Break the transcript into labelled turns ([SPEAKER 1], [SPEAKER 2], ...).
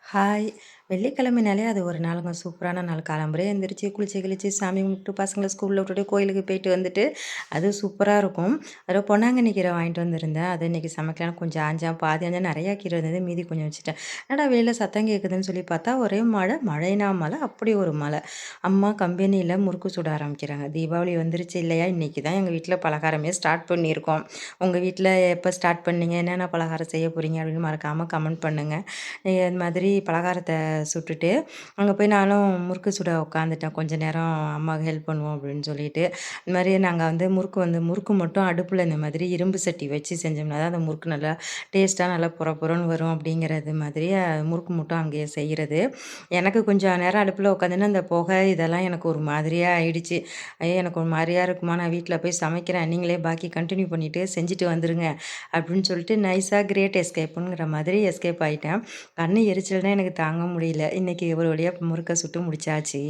[SPEAKER 1] Hi! வெள்ளிக்கிழமைனாலே அது ஒரு நாளுங்க. சூப்பரான நாள். காலம்பற எந்திரிச்சு, குளிச்சு கிளிச்சு, சாமி கும்பிட்டு, பசங்கள ஸ்கூல்ல விட்டுட்டு, கோயிலுக்கு போயிட்டு வந்துட்டு, அது சூப்பரா இருக்கும். அதில பொன்னாங்கண்ணி கீரை வாங்கிட்டு வந்திருந்தேன். அது இன்னைக்கு சமைக்கலான்னு கொஞ்சம் ஆஞ்சேன், பாதி ஆஞ்சேன். நெறையா கீரை இருந்தது. மீதி கொஞ்சம் வச்சுட்டேன். என்னடா வெளில சத்தம் கேட்குதுன்னு சொல்லி பார்த்தா, ஒரே மழை. மழைனா மழை, அப்படி ஒரு மழை. அம்மா கம்பெனியில முறுக்கு சுட ஆரம்பிக்கிறாங்க. தீபாவளி வந்துருச்சு இல்லையா? இன்னைக்கு தான் எங்க வீட்ல பலகாரமே ஸ்டார்ட் பண்ணியிருக்கோம். உங்க வீட்ல எப்ப ஸ்டார்ட் பண்ணீங்க? என்னென்ன பலகாரம் செய்ய போறீங்க? அப்படின்னு மறக்காம கமெண்ட் பண்ணுங்க. இந்த மாதிரி பலகாரத்த சுட்டுட்டு, அங்க போய் நானும் முறுக்கு சுட உட்காந்துட்டேன். கொஞ்ச நேரம் அம்மாவுக்கு ஹெல்ப் பண்ணுவோம் அப்படின்னு சொல்லிட்டு. இந்த மாரி நாங்க முறுக்கு மட்டும் அடுப்புல இந்த மாதிரி இரும்பு சட்டி வச்சு செஞ்சோம்னா தான் அந்த முறுக்கு நல்லா டேஸ்ட்டா நல்லா பொர பொரன்னு வரும் அப்படிங்கிறது மாதிரி முறுக்கு மட்டும் அங்கேயே செய்றது. எனக்கு கொஞ்சம் நேரம் அடுப்புல உட்காந்தோனே அந்த புகை இதெல்லாம் எனக்கு ஒரு மாதிரியா ஆயிடுச்சு. ஐயோ! எனக்கு ஒரு மாரியா இருக்குமா, நான் வீட்ல போய் சமைக்கிறேன். நீங்களே பாக்கி கன்டின்யூ பண்ணிட்டு செஞ்சுட்டு வந்துருங்க. அப்படின்னு சொல்லிட்டு நைஸா கிரேட் எஸ்கேப்புங்கிற மாதிரி எஸ்கேப் ஆயிட்டேன். கண்ணு எரிச்சல் தான் எனக்கு தாங்க முடியல. இன்னைக்கு ஒரு வழியா முறுக்க சுட்டு முடிச்சாச்சு.